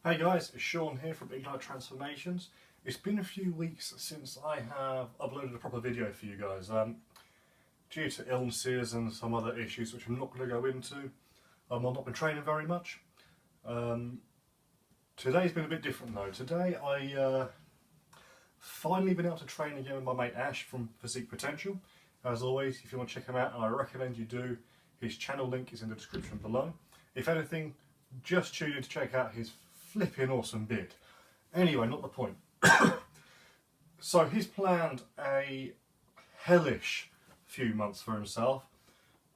Hey guys, it's Sean here from Ignite Transformations. It's been a few weeks since I have uploaded a proper video for you guys. Due to illnesses and some other issues which I'm not going to go into, I've not been training very much. Today's been a bit different though. Today I finally been able to train again with my mate Ash from Physique Potential. As always, if you want to check him out, and I recommend you do, his channel link is in the description below. If anything, just tune in to check out his flipping awesome beard. Anyway, not the point. So he's planned a hellish few months for himself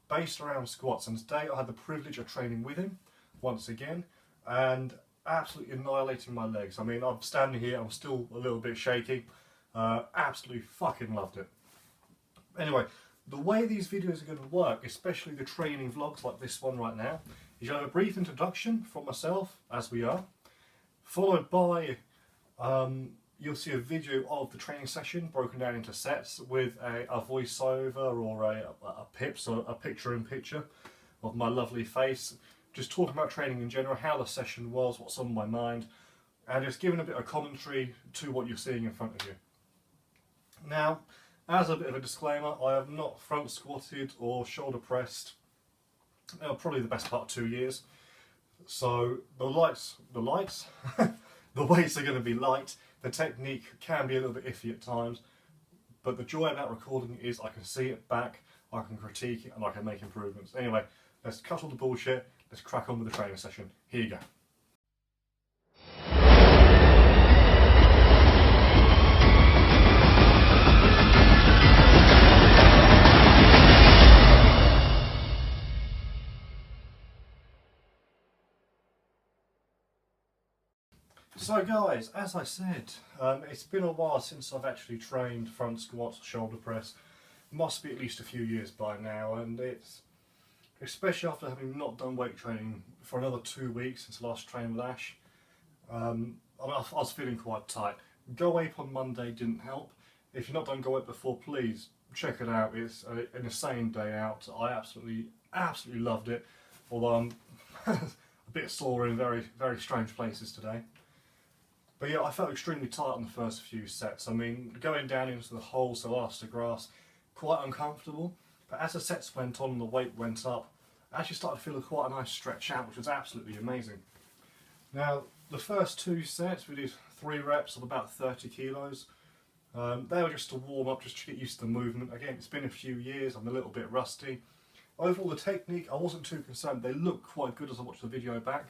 based around squats, and today I had the privilege of training with him once again and absolutely annihilating my legs. I mean, I'm standing here, I'm still a little bit shaky. Absolutely fucking loved it. Anyway, the way these videos are going to work, especially the training vlogs like this one right now, is you have a brief introduction from myself, as we are, followed by you'll see a video of the training session broken down into sets with a voiceover or a pips or a picture-in-picture of my lovely face, just talking about training in general, how the session was, what's on my mind, and just giving a bit of commentary to what you're seeing in front of you. Now, as a bit of a disclaimer, I have not front squatted or shoulder pressed probably the best part of 2 years. So the weights are going to be light. The technique can be a little bit iffy at times, but the joy about recording is I can see it back, I can critique it, and I can make improvements. Anyway, let's cut all the bullshit. Let's crack on with the training session. Here you go. So guys, as I said, it's been a while since I've actually trained front squats, shoulder press. Must be at least a few years by now, and it's, especially after having not done weight training for another 2 weeks since I last trained with Ash. I was feeling quite tight. Go Ape on Monday didn't help. If you've not done Go Ape before, please check it out. It's an insane day out. I absolutely loved it, although I'm a bit sore in very strange places today. But yeah, I felt extremely tight on the first few sets. I mean, going down into the hole, so arse to grass, quite uncomfortable. But as the sets went on and the weight went up, I actually started to feel quite a nice stretch out, which was absolutely amazing. Now, the first 2 sets, we did 3 reps of about 30 kilos. They were just to warm up, just to get used to the movement. Again, it's been a few years, I'm a little bit rusty. Overall, the technique, I wasn't too concerned. They looked quite good as I watched the video back.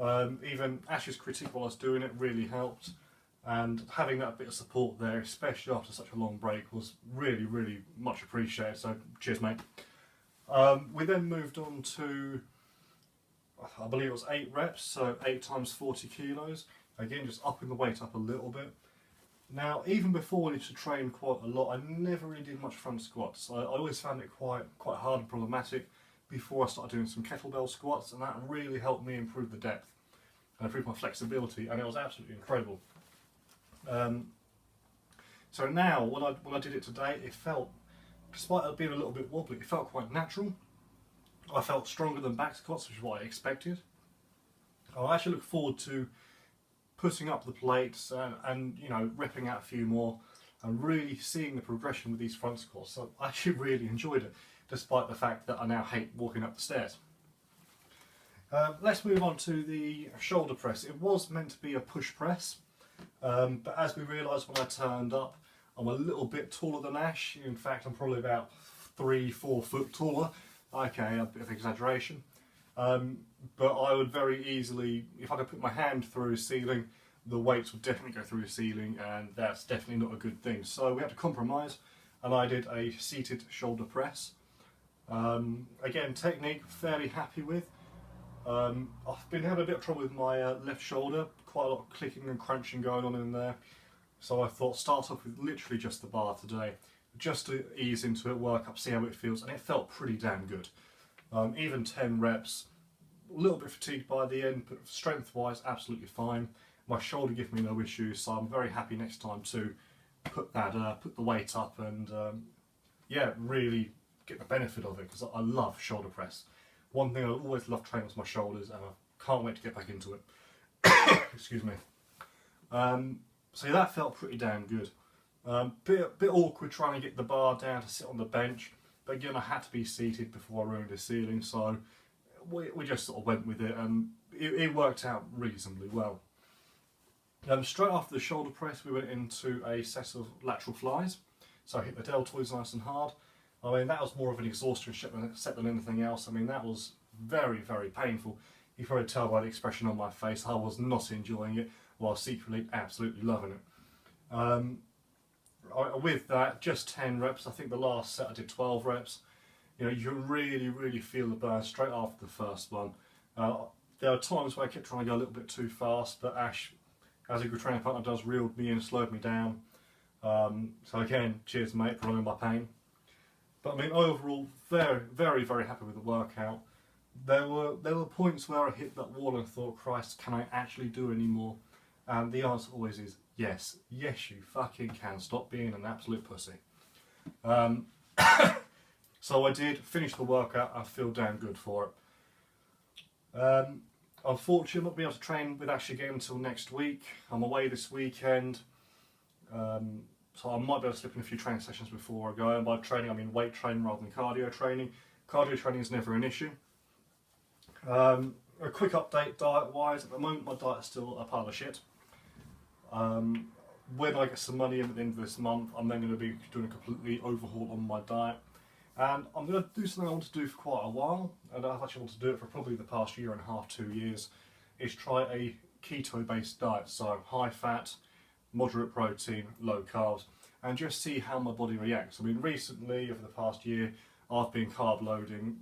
Even Ash's critique while I was doing it really helped, and having that bit of support there, especially after such a long break, was really much appreciated, so cheers mate. We then moved on to, I believe it was 8 reps, so 8 times 40 kilos, again just upping the weight up a little bit. Now, even before I used to train quite a lot, I never really did much front squats. I always found it quite hard and problematic before I started doing some kettlebell squats, and that really helped me improve the depth and improve my flexibility, and it was absolutely incredible. So now, when I did it today, it felt, despite it being a little bit wobbly, it felt quite natural. I felt stronger than back squats, which is what I expected. I actually look forward to putting up the plates and you know, ripping out a few more and really seeing the progression with these front squats. So I actually really enjoyed it, despite the fact that I now hate walking up the stairs. Let's move on to the shoulder press. It was meant to be a push press, but as we realised when I turned up, I'm a little bit taller than Ash. In fact, I'm probably about 3-4 foot taller. Okay, a bit of exaggeration. But I would very easily, if I could put my hand through a ceiling, the weights would definitely go through the ceiling, and that's definitely not a good thing. So we had to compromise, and I did a seated shoulder press. Again, technique, fairly happy with. I've been having a bit of trouble with my left shoulder, quite a lot of clicking and crunching going on in there. So I thought start off with literally just the bar today, just to ease into it, work up, see how it feels, and it felt pretty damn good. Even 10 reps, a little bit fatigued by the end, but strength-wise, absolutely fine. My shoulder gave me no issues, so I'm very happy next time to put the weight up and yeah, really get the benefit of it, because I love shoulder press. One thing I always love training was my shoulders, and I can't wait to get back into it. Excuse me. So yeah, that felt pretty damn good. Bit awkward trying to get the bar down to sit on the bench, but again I had to be seated before I ruined the ceiling, so we just sort of went with it, and it worked out reasonably well. Straight after the shoulder press we went into a set of lateral flies, so I hit the deltoids nice and hard. I mean, that was more of an exhaustion set than anything else. I mean, that was very, very painful. You can probably tell by the expression on my face I was not enjoying it, while secretly absolutely loving it. With that, just 10 reps. I think the last set I did 12 reps. You know, you can really, really feel the burn straight after the first one. There are times where I kept trying to go a little bit too fast, but Ash, as a good training partner does, reeled me in, slowed me down. So again, cheers mate for running my pain. But I mean, overall, very, very, very happy with the workout. There were points where I hit that wall and thought, Christ, can I actually do any more? And the answer always is yes. Yes, you fucking can. Stop being an absolute pussy. So I did finish the workout. I feel damn good for it. Unfortunately, I'm not be able to train with Ash again until next week. I'm away this weekend. So I might be able to slip in a few training sessions before I go. And by training, I mean weight training rather than cardio training. Cardio training is never an issue. A quick update diet-wise. At the moment, my diet is still a pile of shit. When I get some money in at the end of this month, I'm then going to be doing a completely overhaul on my diet. And I'm going to do something I want to do for quite a while, and I've actually wanted to do it for probably the past year and a half, 2 years, is try a keto-based diet. So high fat, moderate protein, low carbs, and just see how my body reacts. I mean, recently, over the past year, I've been carb loading,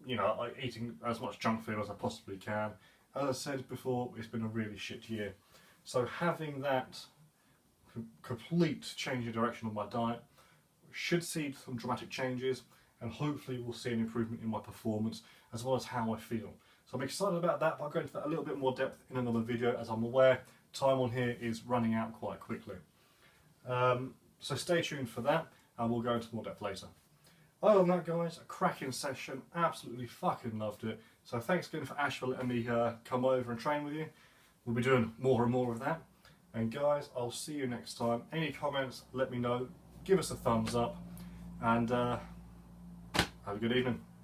you know, eating as much junk food as I possibly can. As I said before, it's been a really shit year. So having that complete change in direction on my diet should see some dramatic changes, and hopefully we'll see an improvement in my performance as well as how I feel. So I'm excited about that, but I'll go into that a little bit more depth in another video, as I'm aware time on here is running out quite quickly. So stay tuned for that, and we'll go into more depth later. Other than that, guys, a cracking session, absolutely fucking loved it. So thanks again for Ash for letting me come over and train with you. We'll be doing more and more of that. And guys, I'll see you next time. Any comments, let me know. Give us a thumbs up, and have a good evening.